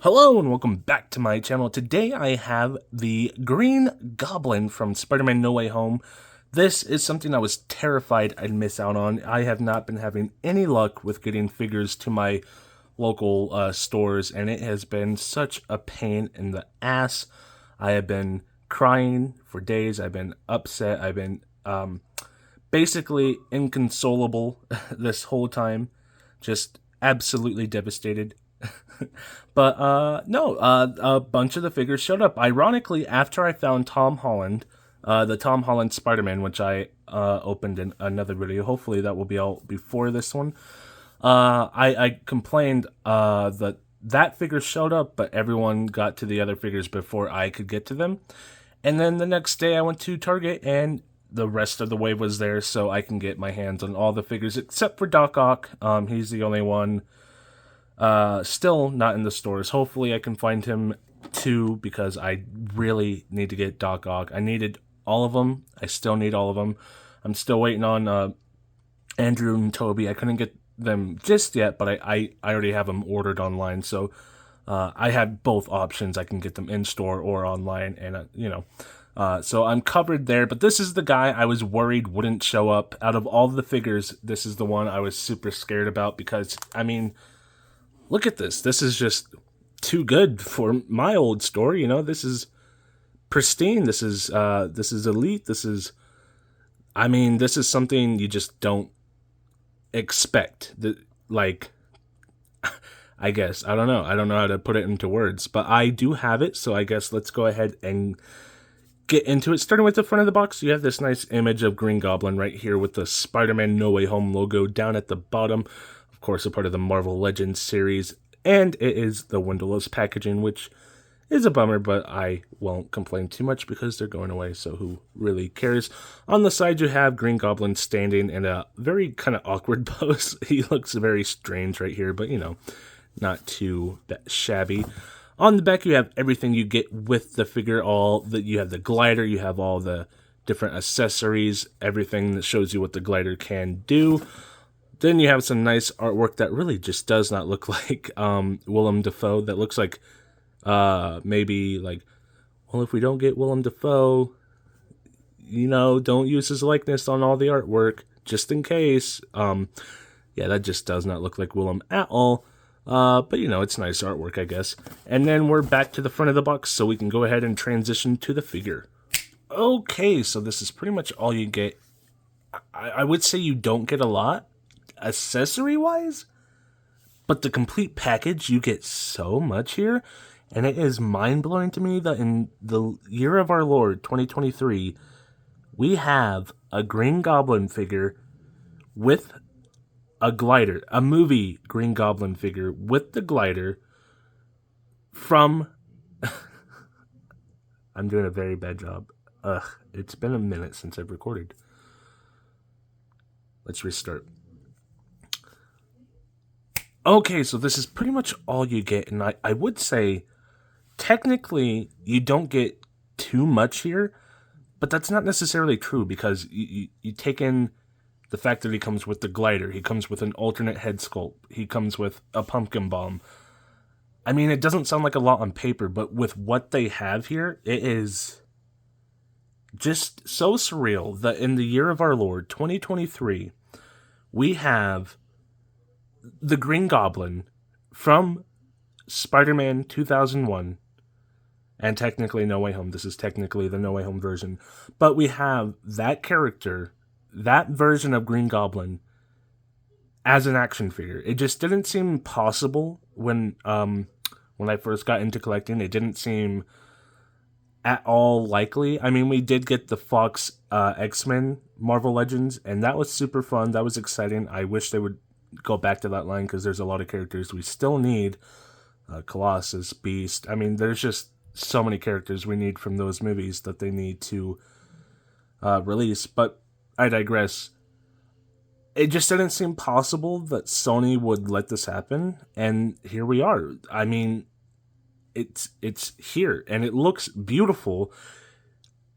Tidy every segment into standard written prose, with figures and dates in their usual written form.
Hello and welcome back to my channel. Today I have the Green Goblin from Spider-Man No Way Home. This is something I was terrified I'd miss out on. I have not been having any luck with getting figures to my local stores, and it has been such a pain in the ass. I have been crying for days. I've been upset. I've been basically inconsolable this whole time. Just absolutely devastated. But no, a bunch of the figures showed up. Ironically, after I found Tom Holland, the Tom Holland Spider-Man, which I opened in another video. Hopefully that will be out before this one. I complained that figure showed up, but everyone got to the other figures before I could get to them. And then the next day I went to Target and the rest of the wave was there, so I can get my hands on all the figures except for Doc Ock. He's the only one still not in the stores. Hopefully I can find him too, because I really need to get Doc Ock. I needed all of them. I still need all of them. I'm still waiting on Andrew and Toby. I couldn't get them just yet, but I already have them ordered online, so I have both options. I can get them in store or online, and so I'm covered there. But this is the guy I was worried wouldn't show up. Out of all the figures, this is the one I was super scared about, because I mean, look at this. This is just too good for my old store. This is pristine. This is elite. This is something you just don't expect. I guess. I don't know. I don't know how to put it into words, but I do have it. So I guess let's go ahead and get into it. Starting with the front of the box, you have this nice image of Green Goblin right here with the Spider-Man No Way Home logo down at the bottom. Of course, a part of the Marvel Legends series, and it is the windowless packaging, which is a bummer, but I won't complain too much because they're going away, so who really cares? On the side, you have Green Goblin standing in a very kind of awkward pose. He looks very strange right here, but not too shabby. On the back, you have everything you get with the figure. You have the glider, you have all the different accessories, everything that shows you what the glider can do. Then you have some nice artwork that really just does not look like Willem Dafoe. That looks like maybe like, well, if we don't get Willem Dafoe, don't use his likeness on all the artwork, just in case. Yeah, that just does not look like Willem at all. But it's nice artwork, I guess. And then we're back to the front of the box, so we can go ahead and transition to the figure. Okay, so this is pretty much all you get. I would say you don't get a lot accessory-wise, but the complete package, you get so much here, and it is mind-blowing to me that in the year of our Lord, 2023, we have a Green Goblin figure with a glider, a movie Green Goblin figure with the glider from... I'm doing a very bad job. It's been a minute since I've recorded. Let's restart. Okay, so this is pretty much all you get, and I would say technically you don't get too much here, but that's not necessarily true, because you take in the fact that he comes with the glider, he comes with an alternate head sculpt, he comes with a pumpkin bomb. I mean, it doesn't sound like a lot on paper, but with what they have here, it is just so surreal that in the year of our Lord, 2023, we have the Green Goblin from Spider-Man 2001, and technically No Way Home. This is technically the No Way Home version. But we have that character, that version of Green Goblin, as an action figure. It just didn't seem possible when I first got into collecting. It didn't seem at all likely. I mean, we did get the Fox X-Men Marvel Legends, and that was super fun. That was exciting. I wish they would go back to that line, because there's a lot of characters we still need. Colossus, Beast. I mean, there's just so many characters we need from those movies that they need to release. But I digress. It just didn't seem possible that Sony would let this happen, and here we are. I mean, it's here, and it looks beautiful.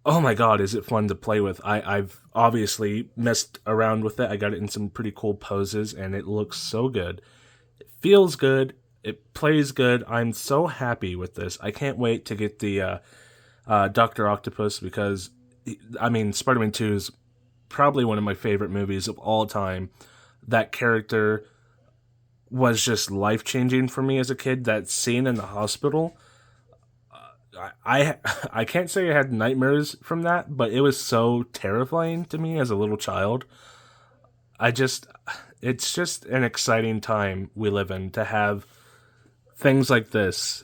Oh my god, is it fun to play with. I've obviously messed around with it. I got it in some pretty cool poses, and it looks so good. It feels good. It plays good. I'm so happy with this. I can't wait to get the Dr. Octopus because, I mean, Spider-Man 2 is probably one of my favorite movies of all time. That character was just life-changing for me as a kid. That scene in the hospital, I can't say I had nightmares from that, but it was so terrifying to me as a little child. It's just an exciting time we live in to have things like this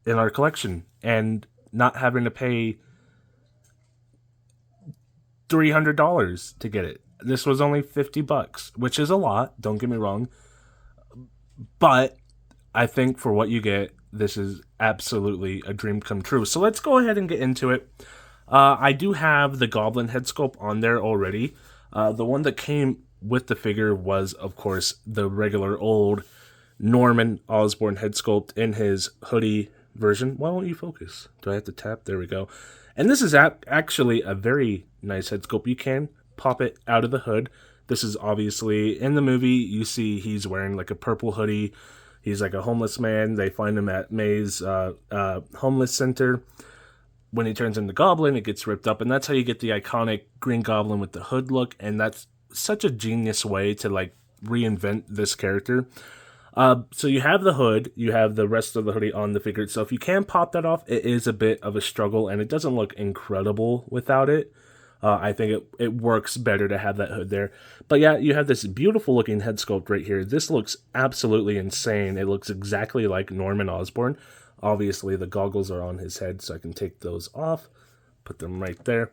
in our collection and not having to pay $300 to get it. This was only $50, which is a lot, don't get me wrong. But I think for what you get, this is absolutely a dream come true. So let's go ahead and get into it. I do have the Goblin head sculpt on there already. The one that came with the figure was, of course, the regular old Norman Osborn head sculpt in his hoodie version. Why won't you focus? Do I have to tap? There we go. And this is actually a very nice head sculpt. You can pop it out of the hood. This is obviously, in the movie, you see he's wearing like a purple hoodie. He's like a homeless man. They find him at May's homeless center. When he turns into Goblin, it gets ripped up. And that's how you get the iconic Green Goblin with the hood look. And that's such a genius way to like reinvent this character. So you have the hood, you have the rest of the hoodie on the figure itself. You can pop that off. It is a bit of a struggle, and it doesn't look incredible without it. I think it works better to have that hood there. But yeah, you have this beautiful looking head sculpt right here. This looks absolutely insane. It looks exactly like Norman Osborn. Obviously, the goggles are on his head, so I can take those off, put them right there.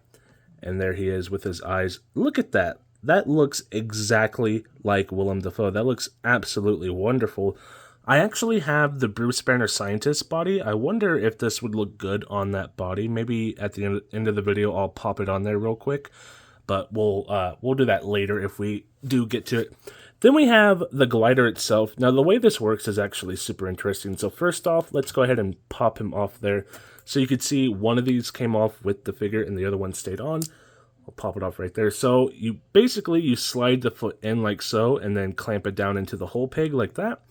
And there he is with his eyes. Look at that. That looks exactly like Willem Dafoe. That looks absolutely wonderful. I actually have the Bruce Banner scientist body. I wonder if this would look good on that body. Maybe at the end of the video, I'll pop it on there real quick. But we'll do that later if we do get to it. Then we have the glider itself. Now, the way this works is actually super interesting. So first off, let's go ahead and pop him off there. So you could see one of these came off with the figure and the other one stayed on. I'll pop it off right there. So you slide the foot in like so and then clamp it down into the whole peg like that,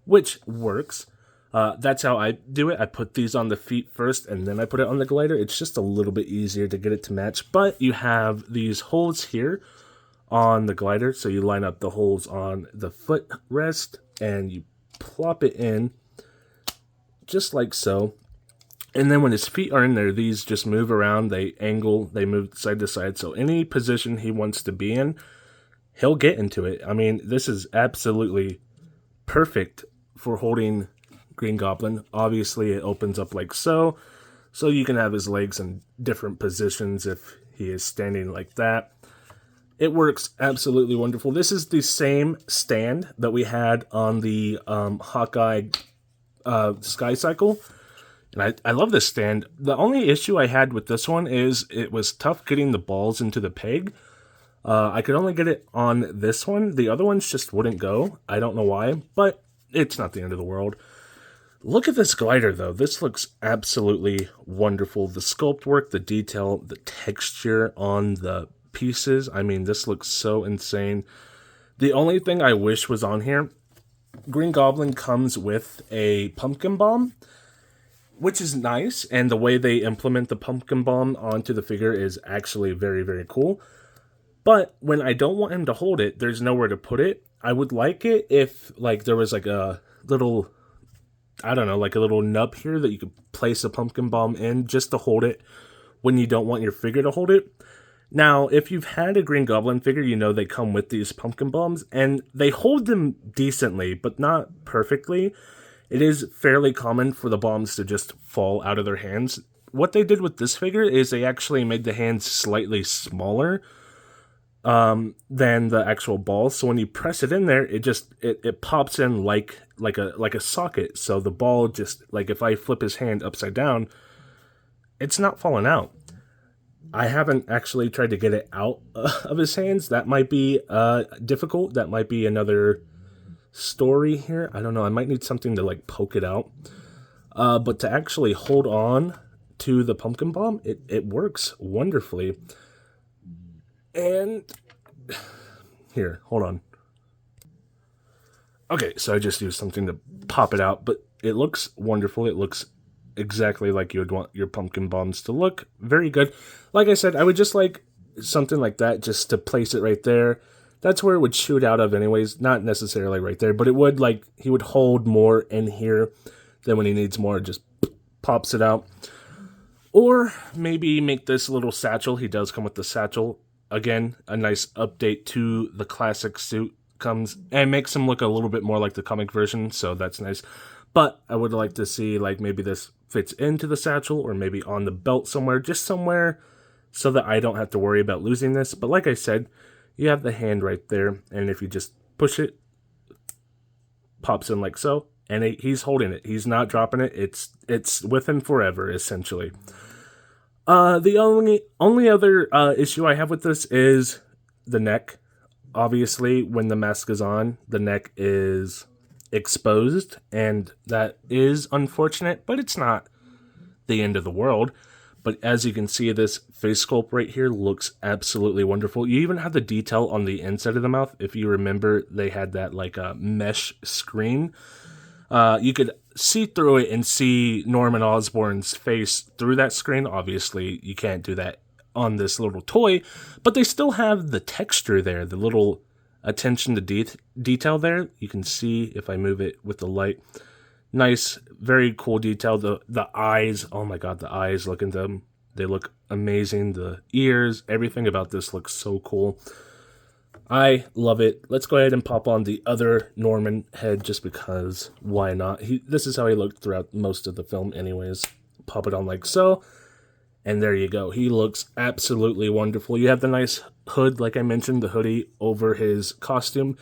which works. That's how I do it. I put these on the feet first and then I put it on the glider. It's just a little bit easier to get it to match. But you have these holes here on the glider. So you line up the holes on the footrest and you plop it in just like so. And then when his feet are in there, these just move around, they angle, they move side to side. So any position he wants to be in, he'll get into it. I mean, this is absolutely perfect for holding Green Goblin. Obviously, it opens up like so. So you can have his legs in different positions if he is standing like that. It works absolutely wonderful. This is the same stand that we had on the Hawkeye Sky Cycle. And I love this stand. The only issue I had with this one is it was tough getting the balls into the peg. I could only get it on this one. The other ones just wouldn't go. I don't know why, but it's not the end of the world. Look at this glider, though. This looks absolutely wonderful. The sculpt work, the detail, the texture on the pieces. I mean, this looks so insane. The only thing I wish was on here, Green Goblin comes with a pumpkin bomb, which is nice, and the way they implement the pumpkin bomb onto the figure is actually very, very cool. But when I don't want him to hold it, there's nowhere to put it. I would like it if, like, there was, like, a little, I don't know, like a little nub here that you could place a pumpkin bomb in just to hold it when you don't want your figure to hold it. Now, if you've had a Green Goblin figure, you know they come with these pumpkin bombs, and they hold them decently, but not perfectly. It is fairly common for the bombs to just fall out of their hands. What they did with this figure is they actually made the hands slightly smaller than the actual ball. So when you press it in there, it pops in like a socket. So the ball just, like if I flip his hand upside down, it's not falling out. I haven't actually tried to get it out of his hands. That might be difficult. That might be another story here. I don't know. I might need something to like poke it out. But to actually hold on to the pumpkin bomb, it works wonderfully. And here, hold on. Okay, so I just used something to pop it out, but it looks wonderful. It looks exactly like you would want your pumpkin bombs to look. Very good. Like I said, I would just like something like that just to place it right there. That's where it would shoot out of anyways. Not necessarily right there, but it would like, he would hold more in here. Then when he needs more, it just pops it out. Or maybe make this little satchel. He does come with the satchel. Again, a nice update to the classic suit comes and makes him look a little bit more like the comic version, so that's nice. But I would like to see like maybe this fits into the satchel or maybe on the belt somewhere, just somewhere so that I don't have to worry about losing this. But like I said, you have the hand right there, and if you just push it, pops in like so, and he's holding it. He's not dropping it. It's with him forever, essentially. The only other issue I have with this is the neck. Obviously, when the mask is on, the neck is exposed, and that is unfortunate, but it's not the end of the world. But as you can see, this face sculpt right here looks absolutely wonderful. You even have the detail on the inside of the mouth. If you remember, they had that like a mesh screen. You could see through it and see Norman Osborn's face through that screen. Obviously, you can't do that on this little toy, but they still have the texture there, the little attention to detail there. You can see if I move it with the light. Nice, very cool detail. The eyes, oh my god, the eyes, look at them. They look amazing. The ears, everything about this looks so cool. I love it. Let's go ahead and pop on the other Norman head just because why not? This is how he looked throughout most of the film anyways. Pop it on like so. And there you go. He looks absolutely wonderful. You have the nice hood, like I mentioned, the hoodie over his costume.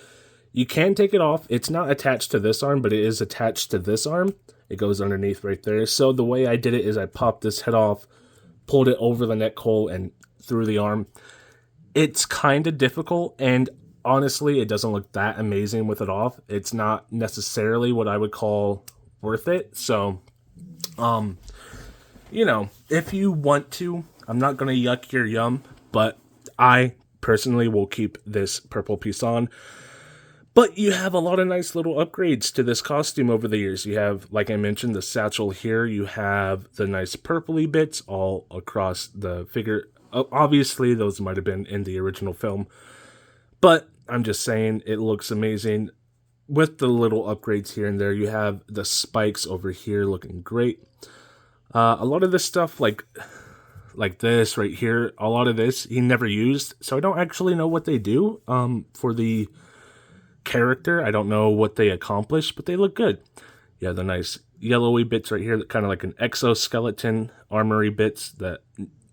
You can take it off. It's not attached to this arm, but it is attached to this arm. It goes underneath right there. So the way I did it is I popped this head off, pulled it over the neck hole, and through the arm. It's kind of difficult, and honestly, it doesn't look that amazing with it off. It's not necessarily what I would call worth it. So, you know, if you want to, I'm not going to yuck your yum, but I personally will keep this purple piece on. But you have a lot of nice little upgrades to this costume over the years. You have, like I mentioned, the satchel here. You have the nice purpley bits all across the figure. Obviously, those might have been in the original film. But I'm just saying, it looks amazing. With the little upgrades here and there, you have the spikes over here looking great. A lot of this stuff, like this right here, a lot of this he never used, so I don't actually know what they do for the character. I don't know what they accomplish, but they look good. Yeah, the nice yellowy bits right here, kind of like an exoskeleton armory bits, the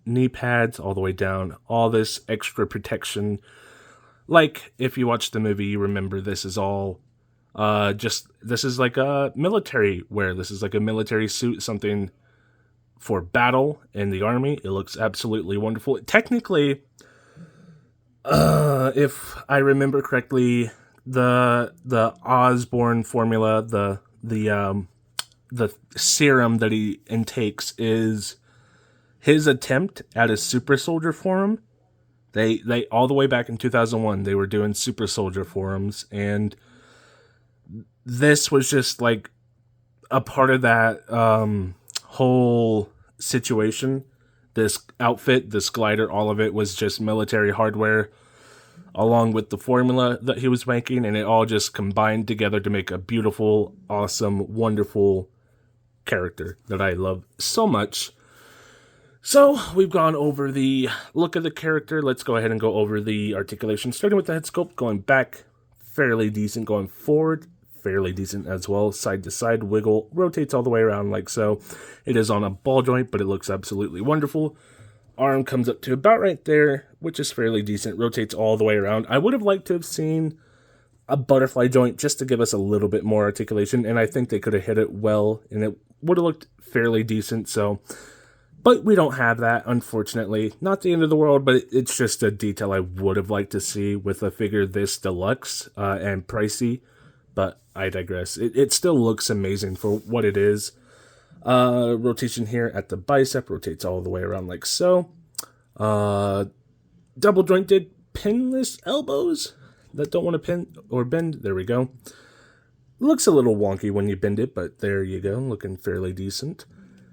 knee pads all the way down, all this extra protection. Like, if you watch the movie, you remember this is all this is like a military wear. This is like a military suit, something for battle in the army. It looks absolutely wonderful. Technically, if I remember correctly, the Osborn formula, the serum that he intakes is his attempt at a super soldier form. They all the way back in 2001, they were doing super soldier forums, and this was just like a part of that whole situation. This outfit, this glider, all of it was just military hardware along with the formula that he was making, and it all just combined together to make a beautiful, awesome, wonderful character that I love so much. So we've gone over the look of the character. Let's go ahead and go over the articulation, starting with the head sculpt, going back, fairly decent, going forward, fairly decent as well, side to side, wiggle, rotates all the way around like so. It is on a ball joint, but it looks absolutely wonderful. Arm comes up to about right there, which is fairly decent, rotates all the way around. I would have liked to have seen a butterfly joint just to give us a little bit more articulation, and I think they could have hit it well, and it would have looked fairly decent, so... But we don't have that, unfortunately. Not the end of the world, but it's just a detail I would have liked to see with a figure this deluxe and pricey. But I digress. It still looks amazing for what it is. Rotation here at the bicep, rotates all the way around like so. Double jointed pinless elbows that don't want to pin or bend. There we go. Looks a little wonky when you bend it, but there you go, looking fairly decent.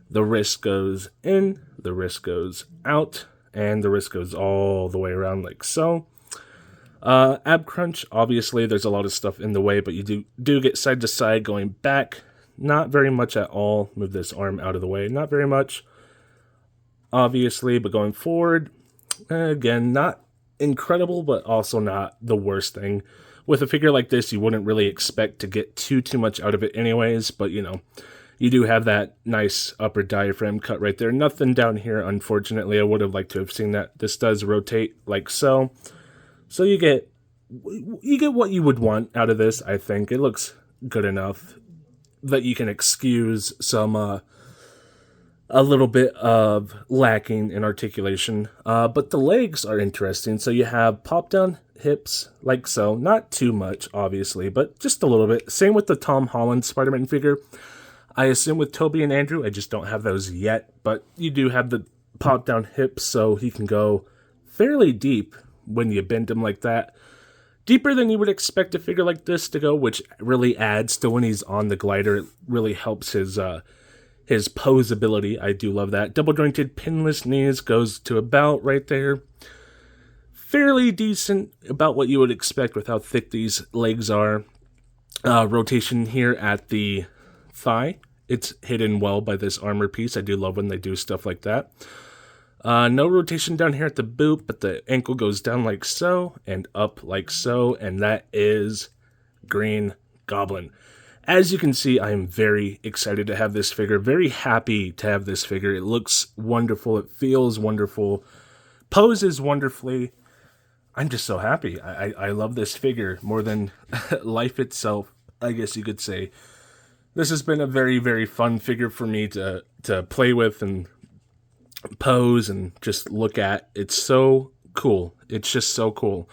The wrist goes in, the wrist goes out, and the wrist goes all the way around like so. Ab crunch, obviously there's a lot of stuff in the way, but you do get side to side going back. Not very much at all. Move this arm out of the way. Not very much, obviously, but going forward, again, not incredible, but also not the worst thing. With a figure like this, you wouldn't really expect to get too much out of it anyways, but you know, you do have that nice upper diaphragm cut right there. Nothing down here, unfortunately. I would have liked to have seen that. This does rotate like so. So you get what you would want out of this, I think. It looks good enough that you can excuse some a little bit of lacking in articulation. But the legs are interesting. So you have pop down hips like so. Not too much, obviously, but just a little bit. Same with the Tom Holland Spider-Man figure. I assume with Toby and Andrew, I just don't have those yet. But you do have the pop down hips, so he can go fairly deep when you bend him like that. Deeper than you would expect a figure like this to go, which really adds to when he's on the glider. It really helps his posability. I do love that. Double jointed pinless knees goes to about right there. Fairly decent, about what you would expect with how thick these legs are. Rotation here at the thigh. It's hidden well by this armor piece. I do love when they do stuff like that. No rotation down here at the boot, but the ankle goes down like so and up like so, and that is Green Goblin. As you can see, I am very excited to have this figure, very happy to have this figure. It looks wonderful, it feels wonderful, poses wonderfully. I'm just so happy. I love this figure more than life itself, I guess you could say. This has been a very, very fun figure for me to play with and pose and just look at. It's so cool. It's just so cool.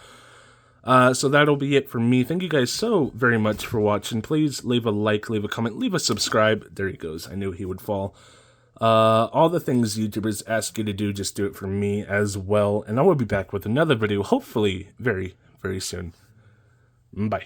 So that'll be it for me. Thank you guys so very much for watching. Please leave a like, leave a comment, leave a subscribe. There he goes. I knew he would fall. All the things YouTubers ask you to do, just do it for me as well. And I will be back with another video, hopefully very, very soon. Bye.